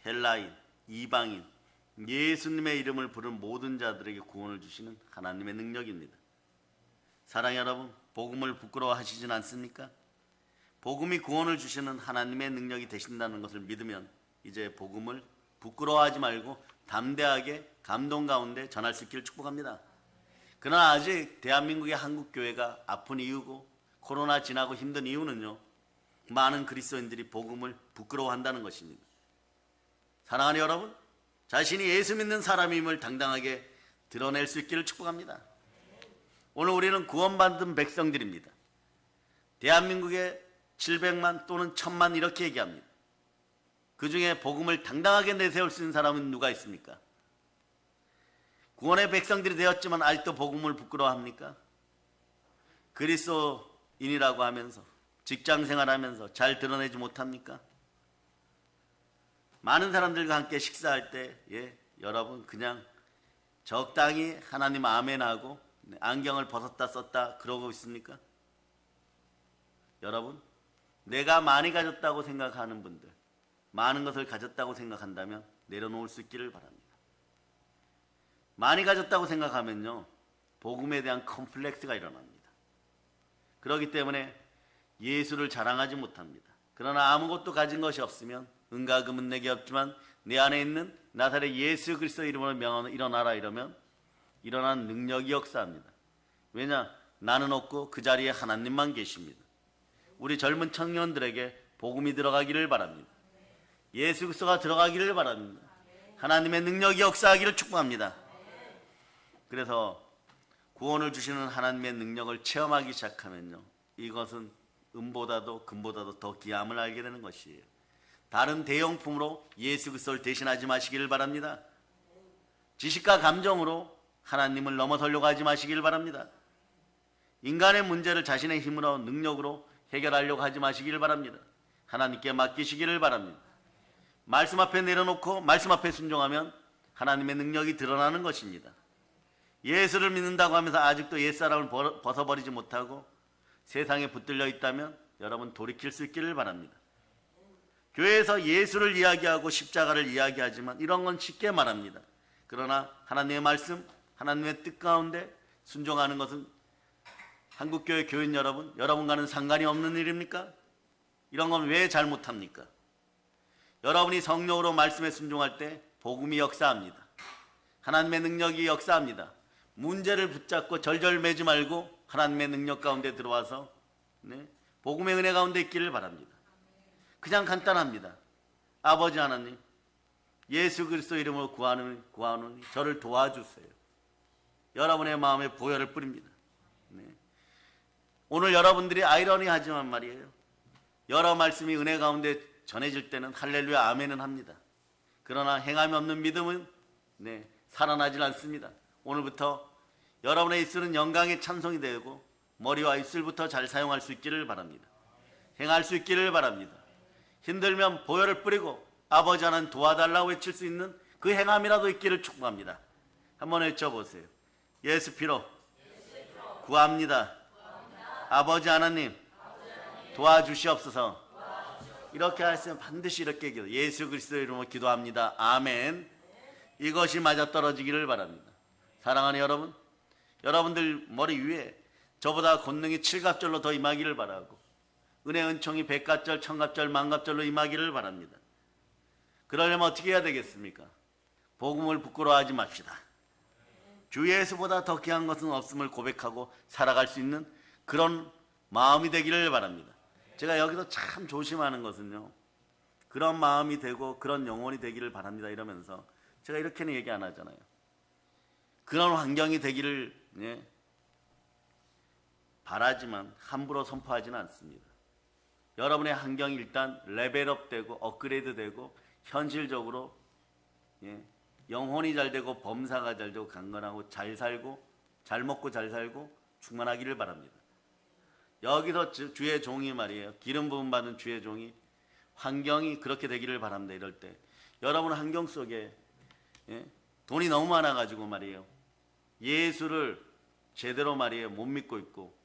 헬라인, 이방인, 예수님의 이름을 부른 모든 자들에게 구원을 주시는 하나님의 능력입니다. 사랑하는 여러분, 복음을 부끄러워하시진 않습니까? 복음이 구원을 주시는 하나님의 능력이 되신다는 것을 믿으면 이제 복음을 부끄러워하지 말고 담대하게 감동 가운데 전할 수 있기를 축복합니다. 그러나 아직 대한민국의 한국교회가 아픈 이유고 코로나 지나고 힘든 이유는요, 많은 그리스도인들이 복음을 부끄러워한다는 것입니다. 사랑하는 여러분, 자신이 예수 믿는 사람임을 당당하게 드러낼 수 있기를 축복합니다. 오늘 우리는 구원받은 백성들입니다. 대한민국에 700만 또는 1000만 이렇게 얘기합니다. 그 중에 복음을 당당하게 내세울 수 있는 사람은 누가 있습니까? 구원의 백성들이 되었지만 아직도 복음을 부끄러워합니까? 그리스도인이라고 하면서 직장생활하면서 잘 드러내지 못합니까? 많은 사람들과 함께 식사할 때 여러분 그냥 적당히 하나님 아멘하고 안경을 벗었다 썼다 그러고 있습니까? 여러분, 내가 많이 가졌다고 생각하는 분들, 많은 것을 가졌다고 생각한다면 내려놓을 수 있기를 바랍니다. 많이 가졌다고 생각하면요, 복음에 대한 컴플렉스가 일어납니다. 그렇기 때문에 예수를 자랑하지 못합니다. 그러나 아무것도 가진 것이 없으면 은과 금은 내게 없지만 내 안에 있는 나사렛 예수 그리스도 이름으로 명하노 일어나라 이러면 일어나는 능력이 역사합니다. 왜냐? 나는 없고 그 자리에 하나님만 계십니다. 우리 젊은 청년들에게 복음이 들어가기를 바랍니다. 예수 그리스도가 들어가기를 바랍니다. 하나님의 능력이 역사하기를 축복합니다. 그래서 구원을 주시는 하나님의 능력을 체험하기 시작하면요, 이것은 은보다도 금보다도 더 귀함을 알게 되는 것이에요. 다른 대용품으로 예수 그리스도를 대신하지 마시기를 바랍니다. 지식과 감정으로 하나님을 넘어서려고 하지 마시기를 바랍니다. 인간의 문제를 자신의 힘으로 능력으로 해결하려고 하지 마시기를 바랍니다. 하나님께 맡기시기를 바랍니다. 말씀 앞에 내려놓고 말씀 앞에 순종하면 하나님의 능력이 드러나는 것입니다. 예수를 믿는다고 하면서 아직도 옛사람을 벗어버리지 못하고 세상에 붙들려 있다면 여러분 돌이킬 수 있기를 바랍니다. 교회에서 예수를 이야기하고 십자가를 이야기하지만 이런 건 쉽게 말합니다. 그러나 하나님의 말씀, 하나님의 뜻 가운데 순종하는 것은 한국교회 교인 여러분, 여러분과는 상관이 없는 일입니까? 이런 건 왜 잘못합니까? 여러분이 성령으로 말씀에 순종할 때 복음이 역사합니다. 하나님의 능력이 역사합니다. 문제를 붙잡고 절절매지 말고 하나님의 능력 가운데 들어와서 복음의 은혜 가운데 있기를 바랍니다. 그냥 간단합니다. 아버지 하나님, 예수 그리스도 이름으로 구하노니 저를 도와주세요. 여러분의 마음에 보혈을 뿌립니다. 오늘 여러분들이 아이러니하지만 말이에요, 여러 말씀이 은혜 가운데 전해질 때는 할렐루야 아멘은 합니다. 그러나 행함이 없는 믿음은 살아나질 않습니다. 오늘부터 여러분의 입술은 영광의 찬송이 되고 머리와 입술부터 잘 사용할 수 있기를 바랍니다. 행할 수 있기를 바랍니다. 힘들면 보혈을 뿌리고 아버지 하나님 도와달라고 외칠 수 있는 그 행함이라도 있기를 축복합니다. 한번 외쳐보세요. 예수 피로 구합니다. 아버지 하나님 도와주시옵소서. 이렇게 하시면 반드시 이렇게 기도, 예수 그리스도의 이름으로 기도합니다. 아멘. 이것이 맞아떨어지기를 바랍니다. 사랑하는 여러분, 여러분들 머리 위에 저보다 권능이 칠갑절로 더 임하기를 바라고 은혜 은총이 백갑절, 천갑절, 만갑절로 임하기를 바랍니다. 그러려면 어떻게 해야 되겠습니까? 복음을 부끄러워하지 맙시다. 주 예수보다 더 귀한 것은 없음을 고백하고 살아갈 수 있는 그런 마음이 되기를 바랍니다. 제가 여기서 참 조심하는 것은요, 그런 마음이 되고 그런 영혼이 되기를 바랍니다 이러면서 제가 이렇게는 얘기 안 하잖아요. 그런 환경이 되기를 바라지만 함부로 선포하지는 않습니다. 여러분의 환경이 일단 레벨업 되고 업그레이드 되고 현실적으로 영혼이 잘 되고 범사가 잘 되고 강건하고 잘 살고 잘 먹고 잘 살고 충만하기를 바랍니다. 여기서 주의 종이 말이에요, 기름 부음 받은 주의 종이 환경이 그렇게 되기를 바랍니다. 이럴 때 여러분 환경 속에 돈이 너무 많아가지고 말이에요, 예수를 제대로 말이에요 못 믿고 있고,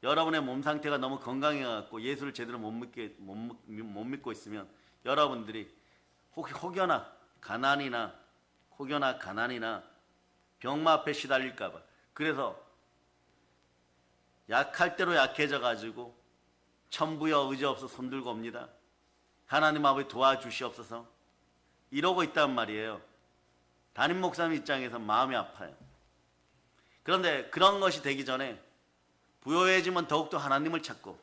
여러분의 몸 상태가 너무 건강해갖고 예수를 제대로 못 믿고 있으면 여러분들이 혹여나 가난이나 병마 앞에 시달릴까봐, 그래서 약할 대로 약해져가지고 천부여 의지없어 손들고 옵니다. 하나님 아버지 도와주시옵소서 이러고 있단 말이에요. 담임 목사님 입장에서 마음이 아파요. 그런데 그런 것이 되기 전에 부요해지면 더욱더 하나님을 찾고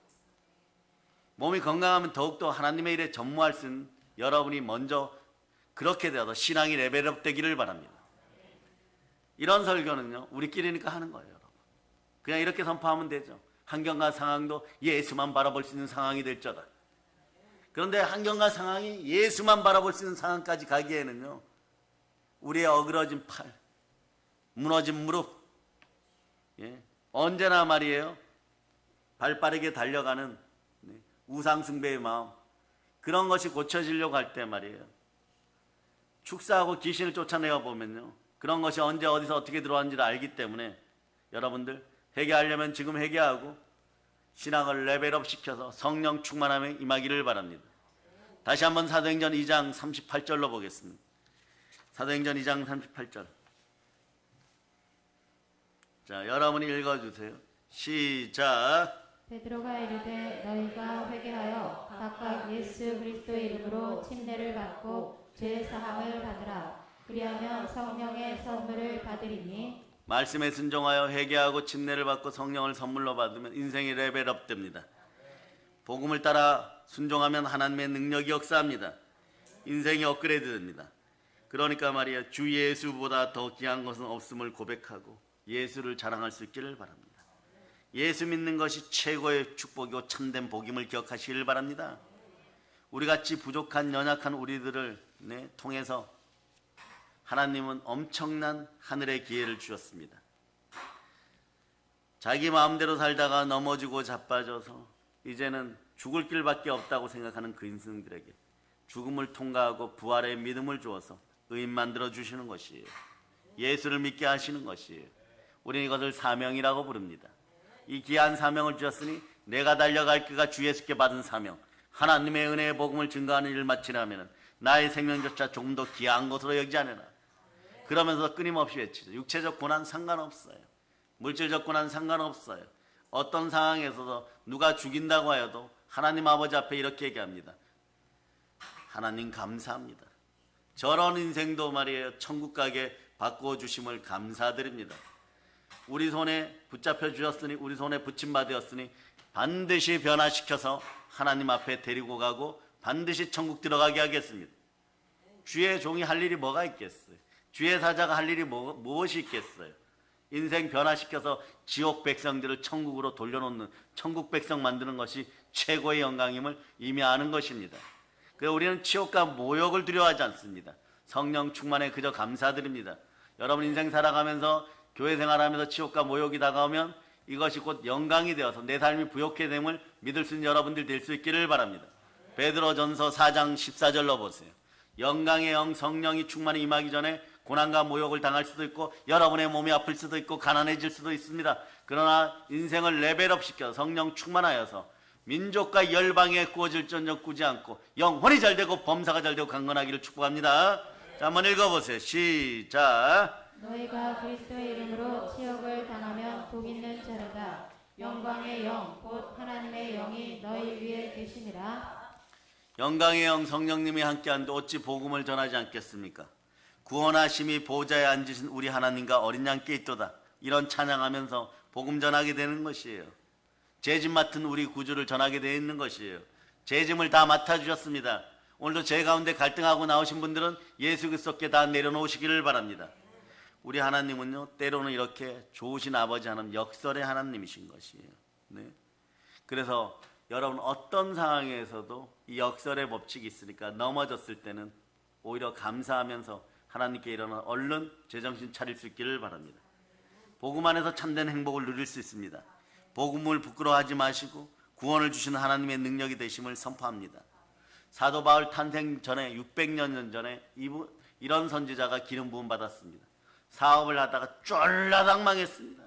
몸이 건강하면 더욱더 하나님의 일에 전무할 수 있는 여러분이 먼저 그렇게 되어서 신앙이 레벨업 되기를 바랍니다. 이런 설교는요 우리끼리니까 하는 거예요. 여러분 그냥 이렇게 선포하면 되죠. 환경과 상황도 예수만 바라볼 수 있는 상황이 될 거다. 그런데 환경과 상황이 예수만 바라볼 수 있는 상황까지 가기에는요, 우리의 어그러진 팔, 무너진 무릎, 언제나 말이에요 발 빠르게 달려가는 우상숭배의 마음, 그런 것이 고쳐지려고 할 때 말이에요, 축사하고 귀신을 쫓아내어 보면요, 그런 것이 언제 어디서 어떻게 들어왔는지를 알기 때문에 여러분들 회개하려면 지금 회개하고 신앙을 레벨업 시켜서 성령 충만함에 임하기를 바랍니다. 다시 한번 사도행전 2장 38절로 보겠습니다. 사도행전 2장 38절. 자, 여러분이 읽어주세요. 시작. 베드로가 이르되 너희가 회개하여 각각 예수 그리스도의 이름으로 침례를 받고 죄 사함을 받으라. 그리하면 성령의 선물을 받으리니. 말씀에 순종하여 회개하고 침례를 받고 성령을 선물로 받으면 인생이 레벨업 됩니다. 복음을 따라 순종하면 하나님의 능력이 역사합니다. 인생이 업그레이드 됩니다. 그러니까 말이야, 주 예수보다 더 귀한 것은 없음을 고백하고 예수를 자랑할 수 있기를 바랍니다. 예수 믿는 것이 최고의 축복이고 참된 복임을 기억하시길 바랍니다. 우리같이 부족한 연약한 우리들을 통해서 하나님은 엄청난 하늘의 기회를 주셨습니다. 자기 마음대로 살다가 넘어지고 자빠져서 이제는 죽을 길밖에 없다고 생각하는 그 인생들에게 죽음을 통과하고 부활의 믿음을 주어서 의인 만들어 주시는 것이에요. 예수를 믿게 하시는 것이에요. 우리는 이것을 사명이라고 부릅니다. 이 귀한 사명을 주셨으니 내가 달려갈 그가 주 예수께 받은 사명, 하나님의 은혜의 복음을 증거하는 일을 마치려면 나의 생명조차 조금 더 귀한 것으로 여기지 않으나. 그러면서 끊임없이 외치죠. 육체적 고난 상관없어요. 물질적 고난 상관없어요. 어떤 상황에서도 누가 죽인다고 하여도 하나님 아버지 앞에 이렇게 얘기합니다. 하나님 감사합니다. 저런 인생도 말이에요, 천국 가게 바꾸어 주심을 감사드립니다. 우리 손에 붙잡혀 주셨으니, 우리 손에 붙임받으셨으니 반드시 변화시켜서 하나님 앞에 데리고 가고 반드시 천국 들어가게 하겠습니다. 주의 종이 할 일이 뭐가 있겠어요? 주의 사자가 할 일이 무엇이 있겠어요? 인생 변화시켜서 지옥 백성들을 천국으로 돌려놓는, 천국 백성 만드는 것이 최고의 영광임을 이미 아는 것입니다. 그래서 우리는 치욕과 모욕을 두려워하지 않습니다. 성령 충만에 그저 감사드립니다. 여러분 인생 살아가면서, 교회 생활하면서 치욕과 모욕이 다가오면 이것이 곧 영광이 되어서 내 삶이 부욕해 됨을 믿을 수 있는 여러분들 될 수 있기를 바랍니다. 베드로전서 4장 14절로 보세요. 영광의 영 성령이 충만히 임하기 전에 고난과 모욕을 당할 수도 있고 여러분의 몸이 아플 수도 있고 가난해질 수도 있습니다. 그러나 인생을 레벨업 시켜 성령 충만하여서 민족과 열방에 구워질전적 꾸지 않고 영혼이 잘되고 범사가 잘되고 강건하기를 축복합니다. 자, 한번 읽어보세요. 시작. 너희가 그리스도의 이름으로 치욕을 당하면 복 있는 자로다. 영광의 영 곧 하나님의 영이 너희 위에 계시니라. 영광의 영 성령님이 함께한데 어찌 복음을 전하지 않겠습니까? 구원하심이 보좌에 앉으신 우리 하나님과 어린 양께 있도다. 이런 찬양하면서 복음 전하게 되는 것이에요. 죄짐 맡은 우리 구주를 전하게 되어 있는 것이에요. 죄짐을 다 맡아주셨습니다. 오늘도 죄 가운데 갈등하고 나오신 분들은 예수 그리스도께 다 내려놓으시기를 바랍니다. 우리 하나님은요, 때로는 이렇게 좋으신 아버지 하나님, 역설의 하나님이신 것이에요. 네. 그래서 여러분 어떤 상황에서도 이 역설의 법칙이 있으니까 넘어졌을 때는 오히려 감사하면서 하나님께 일어나 얼른 제정신 차릴 수 있기를 바랍니다. 복음 안에서 참된 행복을 누릴 수 있습니다. 복음을 부끄러워하지 마시고 구원을 주시는 하나님의 능력이 되심을 선포합니다. 사도 바울 탄생 전에 600년 전에 이런 선지자가 기름 부음 받았습니다. 사업을 하다가 쫄라당 망했습니다.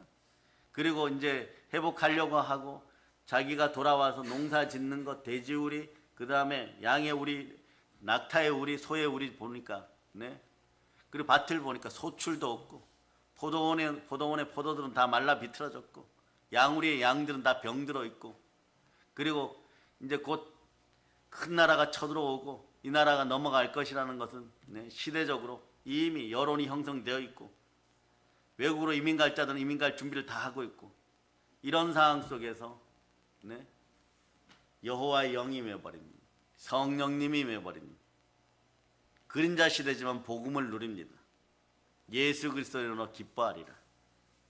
그리고 이제 회복하려고 하고 자기가 돌아와서 농사 짓는 것, 돼지우리, 그 다음에 양의 우리, 낙타의 우리, 소의 우리 보니까, 네. 그리고 밭을 보니까 소출도 없고, 포도원의 포도들은 다 말라 비틀어졌고, 양우리의 양들은 다 병들어 있고, 그리고 이제 곧 큰 나라가 쳐들어오고 이 나라가 넘어갈 것이라는 것은 시대적으로 이미 여론이 형성되어 있고 외국으로 이민 갈 자들은 이민 갈 준비를 다 하고 있고 이런 상황 속에서 여호와의 영이 임해버립니다. 성령님이 임해버립니다. 그림자 시대지만 복음을 누립니다. 예수 그리스도로 인하여 기뻐하리라.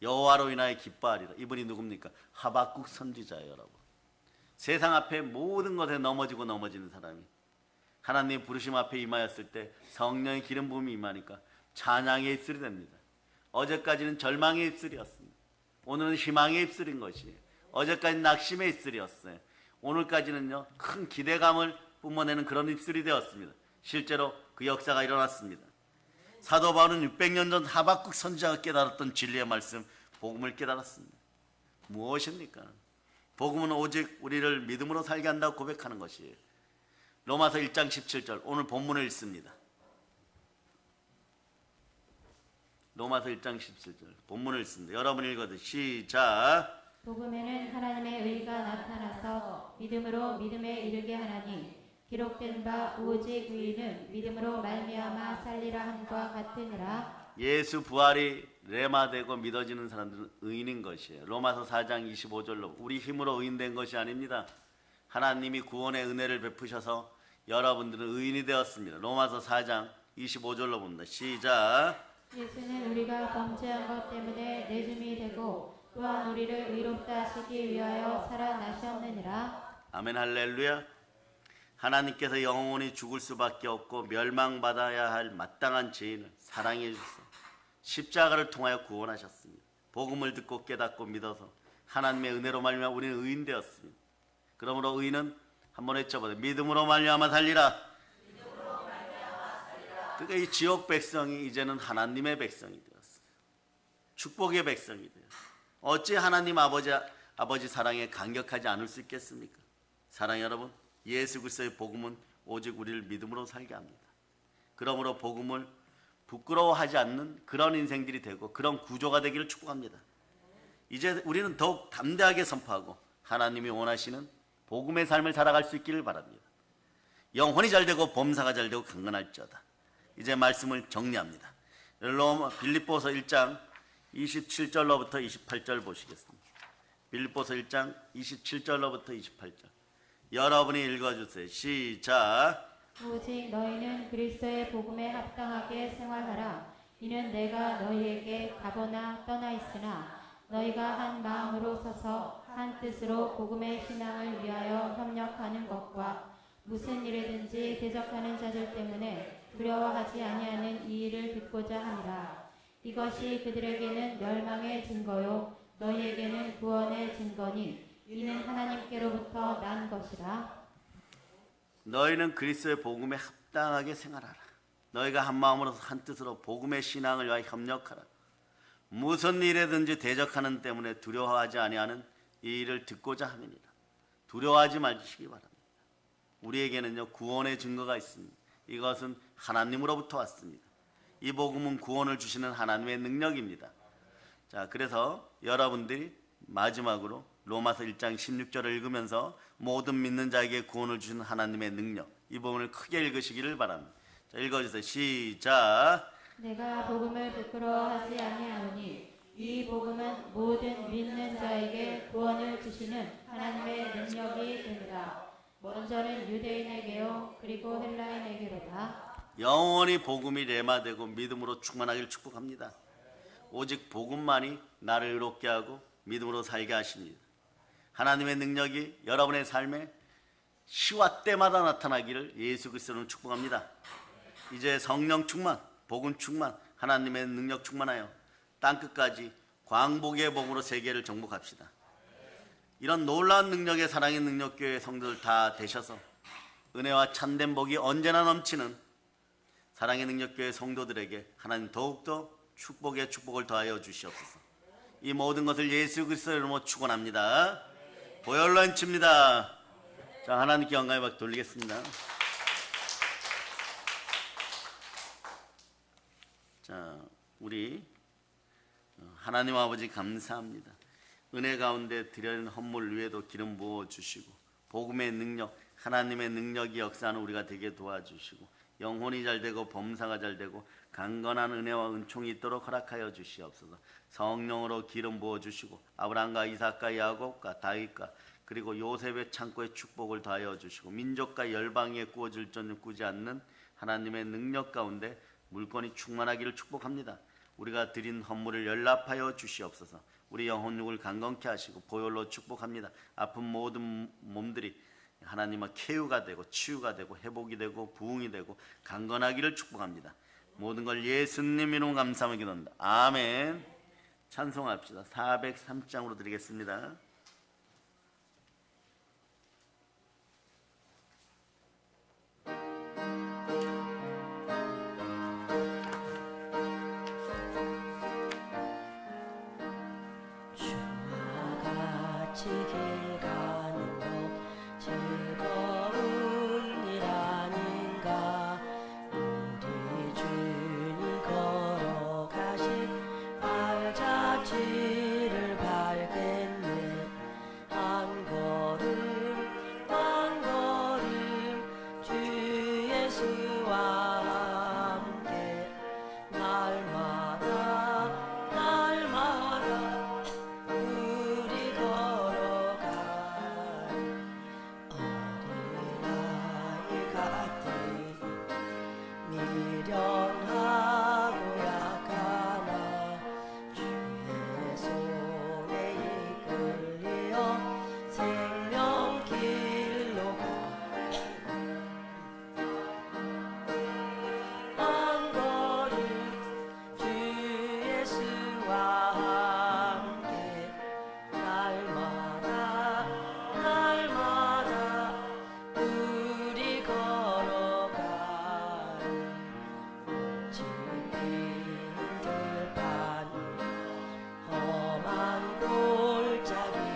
여호와로 인하여 기뻐하리라. 이분이 누굽니까? 하박국 선지자예요, 여러분. 세상 앞에 모든 것에 넘어지는 사람이 하나님의 부르심 앞에 임하였을 때 성령의 기름 부음이 임하니까 찬양의 입술이 됩니다. 어제까지는 절망의 입술이었습니다. 오늘은 희망의 입술인 것이에요. 어제까지는 낙심의 입술이었어요. 오늘까지는요, 큰 기대감을 뿜어내는 그런 입술이 되었습니다. 실제로 그 역사가 일어났습니다. 사도 바울은 600년 전 하박국 선지자가 깨달았던 진리의 말씀 복음을 깨달았습니다. 무엇입니까? 복음은 오직 우리를 믿음으로 살게 한다고 고백하는 것이에요. 로마서 1장 17절 오늘 본문을 읽습니다. 로마서 1장 17절 본문을 읽습니다. 여러분 읽어도 시작. 복음에는 하나님의 의가 나타나서 믿음으로 믿음에 이르게 하나니 기록된 바 오직 의인은 믿음으로 말미암아 살리라 함과 같으니라. 예수 부활이 레마되고 믿어지는 사람들은 의인인 것이에요. 로마서 4장 25절로 우리 힘으로 의인된 것이 아닙니다. 하나님이 구원의 은혜를 베푸셔서 여러분들은 의인이 되었습니다. 로마서 4장 25절로 봅니다. 시작. 예수는 우리가 범죄한 것 때문에 내줌이 되고 또한 우리를 의롭다 하시기 위하여 살아나셨느니라. 아멘 할렐루야. 하나님께서 영원히 죽을 수밖에 없고 멸망받아야 할 마땅한 죄인을 사랑해 주셔서 십자가를 통하여 구원하셨습니다. 복음을 듣고 깨닫고 믿어서 하나님의 은혜로 말미암아 우리는 의인 되었습니다. 그러므로 의인은 한번 외쳐보세요. 믿음으로 말미암아 살리라. 그러니까 이 지옥 백성이 이제는 하나님의 백성이 되었어요. 축복의 백성이 되었어요. 어찌 하나님 아버지 사랑에 감격하지 않을 수 있겠습니까? 사랑하는 여러분, 예수 그리스도의 복음은 오직 우리를 믿음으로 살게 합니다. 그러므로 복음을 부끄러워하지 않는 그런 인생들이 되고 그런 구조가 되기를 축복합니다. 이제 우리는 더욱 담대하게 선포하고 하나님이 원하시는 복음의 삶을 살아갈 수 있기를 바랍니다. 영혼이 잘되고 범사가 잘되고 강건할지어다. 이제 말씀을 정리합니다. 빌립보서 1장 27절로부터 28절 보시겠습니다. 빌립보서 1장 27절로부터 28절 여러분이 읽어주세요. 시작. 오직 너희는 그리스도의 복음에 합당하게 생활하라. 이는 내가 너희에게 가거나 떠나 있으나 너희가 한 마음으로 서서 한 뜻으로 복음의 신앙을 위하여 협력하는 것과 무슨 일에든지 대적하는 자들 때문에 두려워하지 아니하는 이 일을 듣고자 함이라. 이것이 그들에게는 멸망의 증거요 너희에게는 구원의 증거니 이는 하나님께로부터 난 것이라. 너희는 그리스도의 복음에 합당하게 생활하라. 너희가 한 마음으로 한 뜻으로 복음의 신앙을 위하여 협력하라. 무슨 일에든지 대적하는 때문에 두려워하지 아니하는 이 일을 듣고자 함이니라. 두려워하지 마시기 바랍니다. 우리에게는요 구원의 증거가 있습니다. 이것은 하나님으로부터 왔습니다. 이 복음은 구원을 주시는 하나님의 능력입니다. 자, 그래서 여러분들이 마지막으로 로마서 1장 16절을 읽으면서 모든 믿는 자에게 구원을 주시는 하나님의 능력, 이 부분을 크게 읽으시기를 바랍니다. 자, 읽어주세요. 시작. 내가 복음을 부끄러워하지 아니하노니 이 복음은 모든 믿는 자에게 구원을 주시는 하나님의 능력이 되니라. 먼저는 유대인에게요 그리고 헬라인에게로다. 영원히 복음이 레마되고 믿음으로 충만하기를 축복합니다. 오직 복음만이 나를 의롭게 하고 믿음으로 살게 하십니다. 하나님의 능력이 여러분의 삶에 시와 때마다 나타나기를 예수 그리스도는 축복합니다. 이제 성령 충만, 복음 충만, 하나님의 능력 충만하여 땅끝까지 광복의 복음으로 세계를 정복합시다. 이런 놀라운 능력의 사랑의 능력교회 성도들 다 되셔서 은혜와 참된 복이 언제나 넘치는 사랑의 능력교회 성도들에게 하나님 더욱더 축복의 축복을 더하여 주시옵소서. 이 모든 것을 예수 그리스도의 이름으로 축원합니다. 보혈로 한칩니다. 자, 하나님께 영광의 박수 돌리겠습니다. 자, 우리 하나님 아버지 감사합니다. 은혜 가운데 드려진 헌물 위에도 기름 부어 주시고 복음의 능력, 하나님의 능력이 역사하는 우리가 되게 도와주시고 영혼이 잘되고 범사가 잘되고 강건한 은혜와 은총이 있도록 허락하여 주시옵소서. 성령으로 기름 부어 주시고 아브라함과 이삭과 야곱과 다윗과 그리고 요셉의 창고에 축복을 더하여 주시고 민족과 열방에 꾸어질 전을 꾸지 않는 하나님의 능력 가운데 물건이 충만하기를 축복합니다. 우리가 드린 헌물을 연락하여 주시옵소서. 우리 영혼육을 강건케 하시고 보혈로 축복합니다. 아픈 모든 몸들이 하나님의 쾌유가 되고 치유가 되고 회복이 되고 부흥이 되고 강건하기를 축복합니다. 모든 걸 예수님 이름 감사하며 기도합니다. 아멘. 찬송합시다. 403장으로 드리겠습니다. 예수와 함께 날마다 날마다 우리 걸어가리. 어린아이 같은 미련하고 약하나 주의 손에 이끌려 생명길로 한 걸음 주 예수와 함께 날마다 날마다 우리 걸어가리. 짚히는 들판이 험한 골짜기라도